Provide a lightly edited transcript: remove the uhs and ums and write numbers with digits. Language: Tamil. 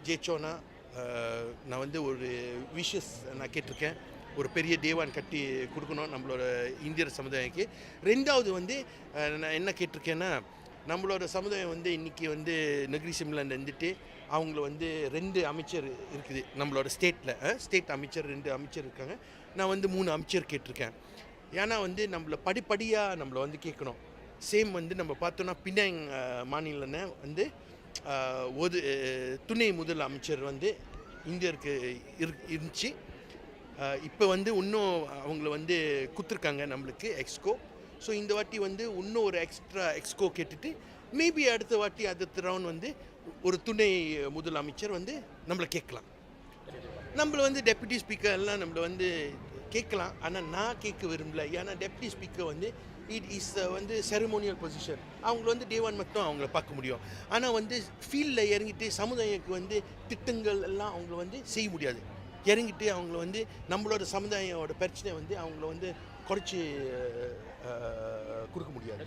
ஜெயிச்சோன்னா நான் வந்து ஒரு விஷஸ் நான் கேட்டிருக்கேன். ஒரு பெரிய தேவான் கட்டி கொடுக்கணும் நம்மளோட இந்தியர் சமுதாயக்கு. ரெண்டாவது வந்து நான் என்ன கேட்டிருக்கேன்னா, நம்மளோட சமுதாயம் வந்து இன்றைக்கி வந்து நெகிரி சிம்லாண்ட் வந்துட்டு அவங்கள வந்து 2 அமைச்சர் இருக்குது நம்மளோட ஸ்டேட் அமைச்சர் 2 அமைச்சர் இருக்காங்க. நான் வந்து 3 அமைச்சர் கேட்டிருக்கேன். ஏன்னா வந்து நம்மளை படிப்படியாக நம்மளை வந்து கேட்கணும். சேம் வந்து நம்ம பார்த்தோன்னா பினாங் மாநிலன்னு வந்து ஒரு துணை முதல் அமைச்சர் வந்து இந்தியருக்கு இருந்துச்சு. இப்போ வந்து இன்னும் அவங்கள வந்து கொடுத்துருக்காங்க நம்மளுக்கு எக்ஸ்கோ. ஸோ இந்த வாட்டி வந்து இன்னும் ஒரு எக்ஸ்ட்ரா எக்ஸ்கோ கேட்டுட்டு மேபி அடுத்த ரவுண்ட் வந்து ஒரு துணை முதல் அமைச்சர் வந்து நம்மளை கேட்கலாம். நம்மளை வந்து டெப்யூட்டி ஸ்பீக்கர் எல்லாம் நம்மளை வந்து கேட்கலாம். ஆனால் நான் கேட்க விரும்பல. ஏன்னா டெப்யூட்டி ஸ்பீக்கர் வந்து இட் இஸ் வந்து செரமோனியல் பொசிஷன். அவங்கள வந்து டேவான் மட்டும் அவங்கள பார்க்க முடியும். ஆனால் வந்து ஃபீல்டில் இறங்கிட்டு சமுதாயத்துக்கு வந்து திட்டங்கள் எல்லாம் அவங்கள வந்து செய்ய முடியாது. இறங்கிட்டு அவங்கள வந்து நம்மளோட சமுதாயோட பிரச்சனை வந்து அவங்கள வந்து குறைச்சி கொடுக்க முடியாது.